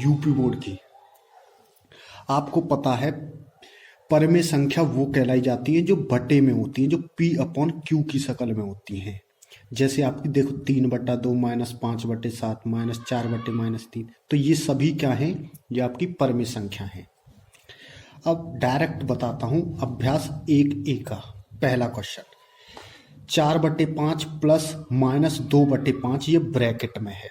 UP board की। आपको पता है परिमेय संख्या वो कहलाई जाती है जो बटे में होती है, जो P/Q की शक्ल में होती हैं। जैसे आपकी देखो 3/2 -5/7 -4/-3, तो ये सभी क्या हैं, ये आपकी परिमेय संख्या है। अब डायरेक्ट बताता हूं अभ्यास 1A का पहला क्वेश्चन। 4/5 प्लस -2/5 ये ब्रैकेट में है,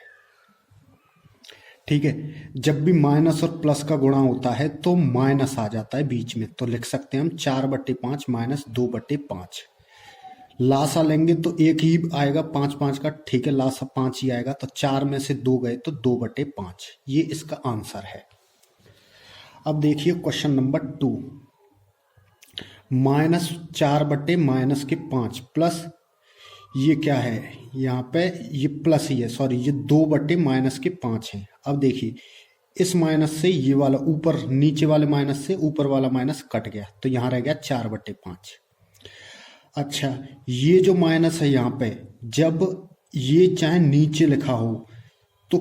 ठीक है। जब भी माइनस और प्लस का गुणा होता है तो माइनस आ जाता है बीच में, तो लिख सकते हैं हम 4/5 -2/5। लासा लेंगे तो एक ही आएगा 5 का, ठीक है, लासा 5 ही आएगा, तो 4 में से 2 गए तो 2/5, ये इसका आंसर है। अब देखिए क्वेश्चन नंबर 2, -4/-5 प्लस ये क्या है, यहाँ पे ये प्लस ही है, सॉरी ये 2/-5 है। अब देखिए इस माइनस से ये वाला ऊपर, नीचे वाले माइनस से ऊपर वाला माइनस कट गया, तो यहाँ रह गया 4/5। अच्छा, ये जो माइनस है यहाँ पे, जब ये चाहे नीचे लिखा हो तो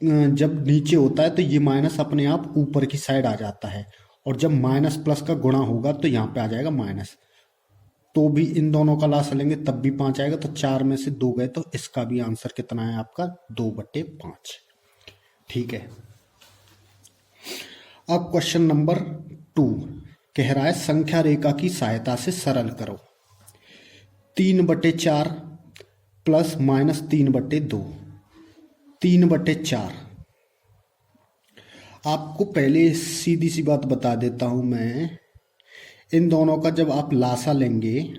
जब नीचे होता है तो ये माइनस अपने आप ऊपर की साइड आ जाता है, और जब माइनस प्लस का गुणा होगा तो यहाँ पे आ जाएगा माइनस, तो भी इन दोनों का लासा लेंगे तब भी 5 आएगा, तो 4 में से 2 गए, तो इसका भी आंसर कितना है आपका 2/5, ठीक है। अब क्वेश्चन नंबर 2 कह रहा है संख्या रेखा की सहायता से सरल करो। 3/4 प्लस -3/2, 3/4। आपको पहले सीधी सी बात बता देता हूं मैं, इन दोनों का जब आप लासा लेंगे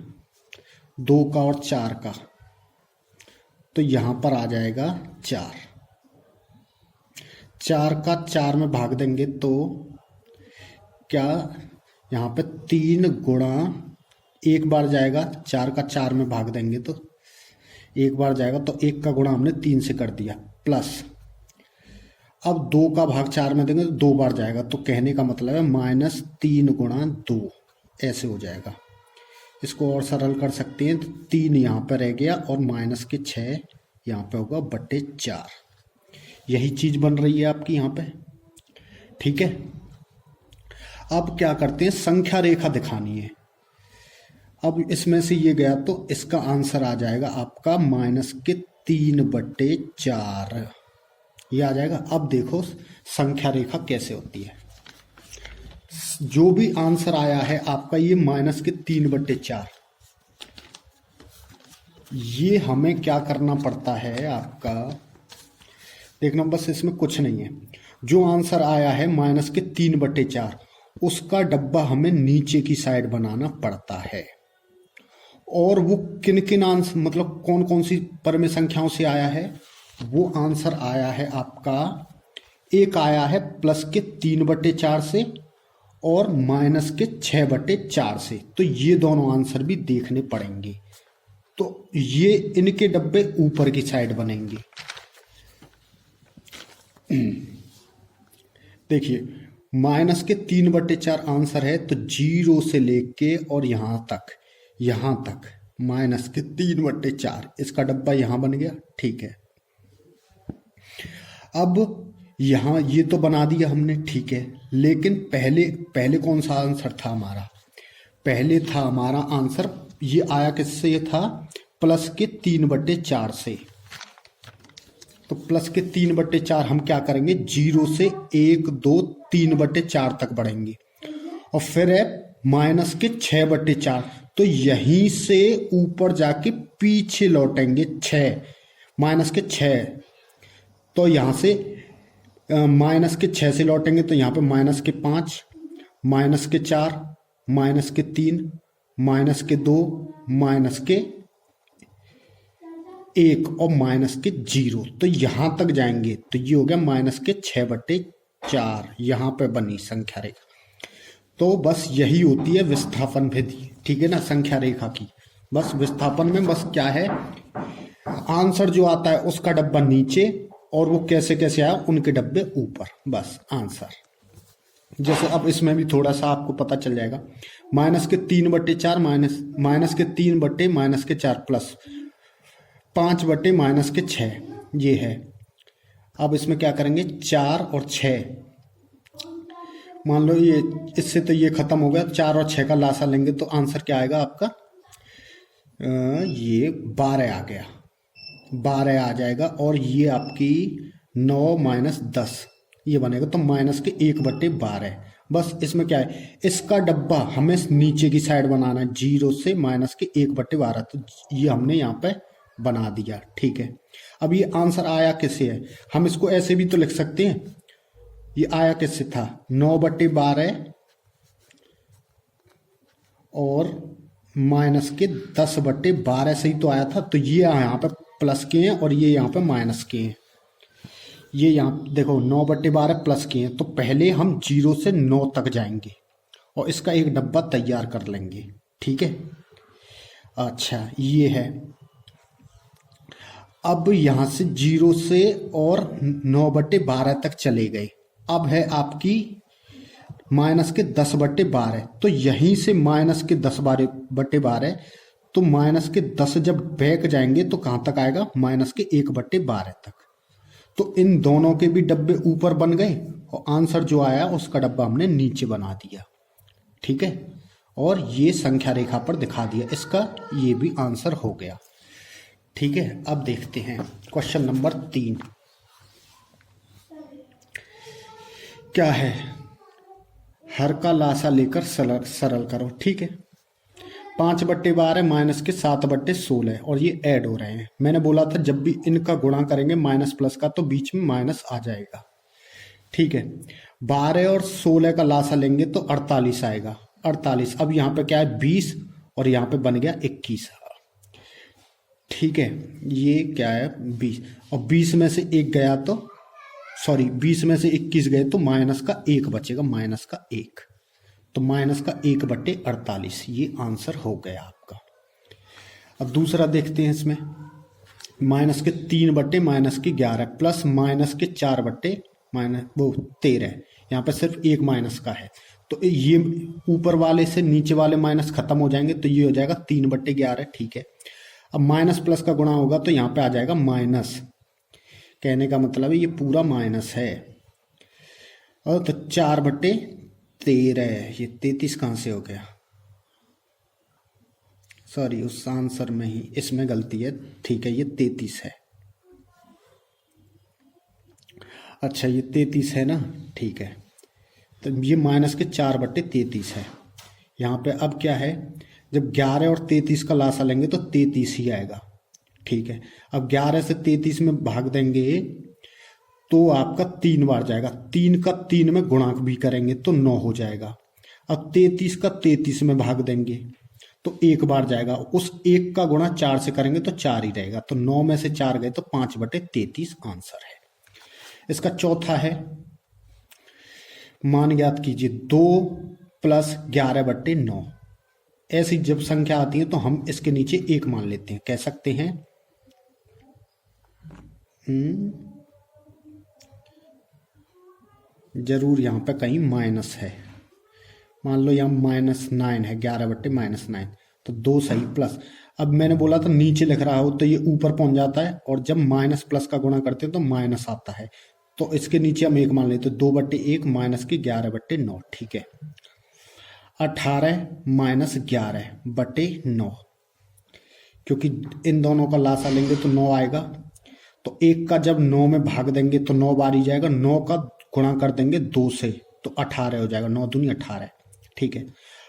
2 का और 4 का, तो यहां पर आ जाएगा 4। 4 का 4 में भाग देंगे तो क्या, यहाँ पे 3 गुणा, एक बार जाएगा, 4 का 4 में भाग देंगे तो एक बार जाएगा, तो 1 का गुणा हमने 3 से कर दिया, प्लस अब 2 का भाग 4 में देंगे तो 2 बार जाएगा, तो कहने का मतलब है -3 × 2 ऐसे हो जाएगा। इसको और सरल कर सकते हैं, तो 3 यहाँ पर रह गया और -6 यहाँ पे होगा /4। यही चीज बन रही है आपकी यहाँ पे, ठीक है। अब क्या करते हैं, संख्या रेखा दिखानी है। अब इसमें से ये गया तो इसका आंसर आ जाएगा आपका -3/4, ये आ जाएगा। अब देखो संख्या रेखा कैसे होती है। जो भी आंसर आया है आपका ये -3/4, ये हमें क्या करना पड़ता है आपका, देखना बस, इसमें कुछ नहीं है। जो आंसर आया है -3/4, उसका डब्बा हमें नीचे की साइड बनाना पड़ता है, और वो किन किन आंसर, मतलब कौन कौन सी परिमेय संख्याओं से आया है, वो आंसर आया है आपका, एक आया है +3/4 से और -6/4 से, तो ये दोनों आंसर भी देखने पड़ेंगे। तो ये इनके डब्बे ऊपर की साइड बनेंगे। देखिए -3/4 आंसर है, तो 0 से लेके और यहां तक -3/4, इसका डब्बा यहां बन गया, ठीक है। अब यहां ये तो बना दिया हमने, ठीक है, लेकिन पहले कौन सा आंसर था हमारा, पहले था हमारा आंसर, ये आया किससे, ये था +3/4 से। तो +3/4 हम क्या करेंगे, 0 से 1 2 3/4 तक बढ़ेंगे, और फिर है -6/4, तो यहीं से ऊपर जाके पीछे लौटेंगे 6, -6, तो यहां से -6 से लौटेंगे, तो यहाँ पे -5, -4, -3, -2, -1 और -0, तो यहां तक जाएंगे, तो ये हो गया -6/4, यहां पे बनी संख्या रेखा। तो बस यही होती है विस्थापन विधि, ठीक है ना, संख्या रेखा की। बस विस्थापन में बस क्या है, आंसर जो आता है उसका डब्बा नीचे, और वो कैसे कैसे आया, उनके डब्बे ऊपर, बस आंसर। जैसे अब इसमें भी थोड़ा सा आपको पता चल जाएगा, -3/4 -3/-4 प्लस 5/-6 ये है। अब इसमें क्या करेंगे, 4 और 6, मान लो ये इससे तो ये खत्म हो गया, 4 और 6 का लासा लेंगे तो आंसर क्या आएगा आपका, ये 12 आ गया, 12 आ जाएगा। और ये आपकी 9 माइनस 10 ये बनेगा, तो माइनस के 1/12। बस इसमें क्या है, इसका डब्बा हमें नीचे की साइड बनाना है, 0 से माइनस के 1/12, तो ये हमने यहाँ पे बना दिया। ठीक है, अब ये आंसर आया किससे है, हम इसको ऐसे भी तो लिख सकते हैं, ये आया किससे था, 9/12 और माइनस के 10/12 से ही तो आया था। तो ये यहाँ पे प्लस के हैं और ये यहाँ पे माइनस के हैं। ये यहाँ देखो 9/12 प्लस के हैं, तो पहले हम 0 से 9 तक जाएंगे और इसका एक डब्बा तैयार कर लेंगे। ठीक है, अच्छा ये है। अब यहाँ से 0 से और 9/12 तक चले गए। अब है आपकी माइनस के 10/12, तो यहीं से माइनस के 10/12, तो माइनस के 10 जब बैक जाएंगे तो कहाँ तक आएगा, माइनस के 1/12 तक। तो इन दोनों के भी डब्बे ऊपर बन गए और आंसर जो आया उसका डब्बा हमने नीचे बना दिया। ठीक है, और ये संख्या रेखा पर दिखा दिया, इसका ये भी आंसर हो गया। ठीक है, अब देखते हैं क्वेश्चन नंबर 3 क्या है, हर का लासा लेकर सरल करो। ठीक है, 5/12 माइनस के 7/16 और ये ऐड हो रहे हैं। मैंने बोला था जब भी इनका गुणा करेंगे माइनस प्लस का तो बीच में माइनस आ जाएगा। ठीक है, 12 और 16 का लासा लेंगे तो 48 आएगा, 48। अब यहाँ पे क्या है 20 और यहाँ पे बन गया 21। ठीक है, ये क्या है 20 और 20 में से 1 गया तो 20 में से 21 गए तो माइनस का 1 बचेगा, माइनस का 1, तो माइनस का 1/48 ये आंसर हो गया आपका। अब दूसरा देखते हैं, इसमें माइनस के 3/-11 प्लस माइनस के 4/-13, यहाँ पे सिर्फ एक माइनस का है, तो ये ऊपर वाले से नीचे वाले माइनस खत्म हो जाएंगे, तो ये हो जाएगा 3/11। ठीक है, अब माइनस प्लस का गुणा होगा तो यहाँ पे आ जाएगा माइनस, कहने का मतलब है ये पूरा माइनस है। और तो 4/13, ये 33 कहाँ से हो गया, सॉरी उस आंसर में ही इसमें गलती है। ठीक है, ये 33 है, अच्छा ये 33 है ना। ठीक है, तो ये माइनस के 4/33 है यहाँ पे। अब क्या है, जब 11 और 33 का लासा लेंगे तो 33 ही आएगा। ठीक है, अब 11 से 33 में भाग देंगे तो आपका 3 बार जाएगा, 3 का 3 में गुणांक भी करेंगे तो 9 हो जाएगा। अब 33 का 33 में भाग देंगे तो 1 बार जाएगा, उस 1 का गुणा 4 से करेंगे तो 4 ही रहेगा, तो 9 में से 4 गए तो 5/33 आंसर है। इसका चौथा है, मान ज्ञात कीजिए 2 + 11/9। ऐसी जब संख्या आती है तो हम इसके नीचे 1 मान लेते हैं, कह सकते हैं जरूर यहाँ पे कहीं माइनस है, मान लो यहाँ -9 है, 11/-9, तो 2 सही प्लस। अब मैंने बोला था नीचे लिख रहा हो तो ये ऊपर पहुंच जाता है, और जब माइनस प्लस का गुणा करते हैं तो माइनस आता है, तो इसके नीचे हम 1 मान लेते, 2/1 माइनस के 11/9। ठीक है, 18 - 11/9, क्योंकि इन दोनों का लासा लेंगे तो 9 आएगा, तो 1 का जब 9 में भाग देंगे तो 9 बार ही जाएगा, 9 का गुणा कर देंगे 2 से तो 18 हो जाएगा, 9 दूनी 18। ठीक है,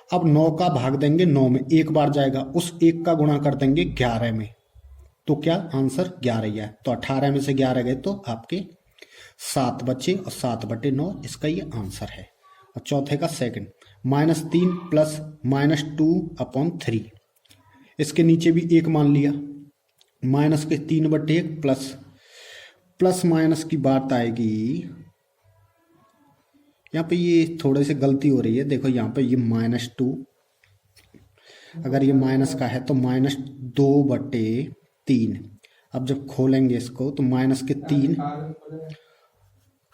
अब 9 का भाग देंगे 9 में, 1 बार जाएगा, उस 1 का गुणा कर देंगे 11 में, तो क्या आंसर 11 ही है, तो 18 में से 11 गए तो आपके 7 बचे और 7/9 इसका ये आंसर है। और चौथे का सेकंड, -3 + -2/3, इसके नीचे भी 1 मान लिया, माइनस के 3/1 प्लस माइनस की बात आएगी, यहाँ पे ये थोड़े से गलती हो रही है, देखो यहाँ पे ये -2, अगर ये माइनस का है तो -2/3, अब जब खोलेंगे इसको तो माइनस के 3,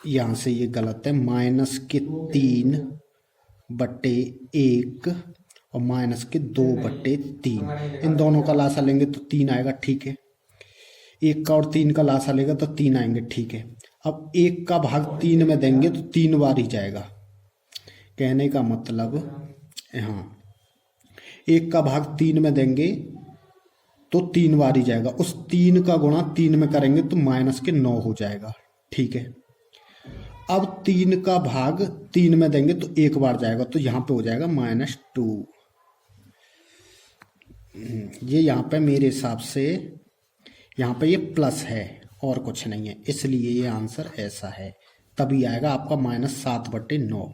यहाँ से ये गलत है, माइनस के 3/1 और माइनस के 2/3, इन दोनों का लासा लेंगे तो 3 आएगा। ठीक है, 1 का और 3 का लासा लेगा तो 3 आएंगे। ठीक है, अब 1 का भाग 3 में देंगे तो 3 बार ही जाएगा। कहने का मतलब, हाँ, 1 का भाग 3 में देंगे तो 3 बार ही जाएगा। उस 3 का गुणा 3 में करेंगे तो -9 हो जाएगा। ठीक है, अब 3 का भाग 3 में देंगे तो 1 बार जाएगा, तो यहाँ पे हो जाएगा -2। ये यहाँ पे मेरे हिसाब से यहाँ पे ये प्लस है और कुछ नहीं है, इसलिए ये आंसर ऐसा है। तभी आएगा आपका -7/9।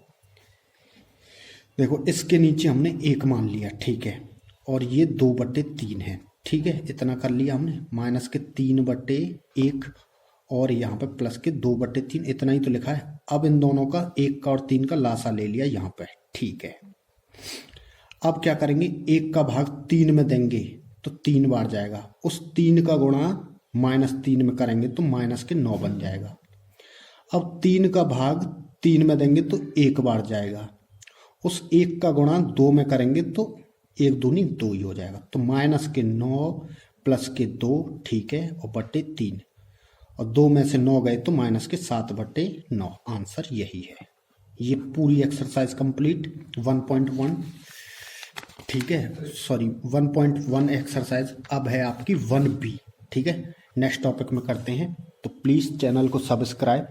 देखो इसके नीचे हमने 1 मान लिया, ठीक है, और ये 2/3 है। ठीक है, इतना कर लिया हमने, -3/1 और यहाँ पे +2/3, इतना ही तो लिखा है। अब इन दोनों का 1 का और 3 का लासा ले लिया यहाँ पे। ठीक है, अब क्या करेंगे, 1 का भाग 3 में देंगे तो 3 बार जाएगा। उस 3 का गुणा -3 में करेंगे तो -9 बन जाएगा। अब 3 का भाग 3 में देंगे तो 1 बार जाएगा। उस 1 का गुणा 2 में करेंगे तो 1 दूनी 2 ही हो जाएगा। तो -9 + 2, ठीक है, और /3, और 2 में से 9 गए तो -7/9। आंसर यही है। ये पूरी एक्सरसाइज कंप्लीट 1.1, ठीक है, सॉरी 1.1 एक्सरसाइज अब है आपकी 1B। ठीक है, नेक्स्ट टॉपिक में करते हैं, तो प्लीज़ चैनल को सब्सक्राइब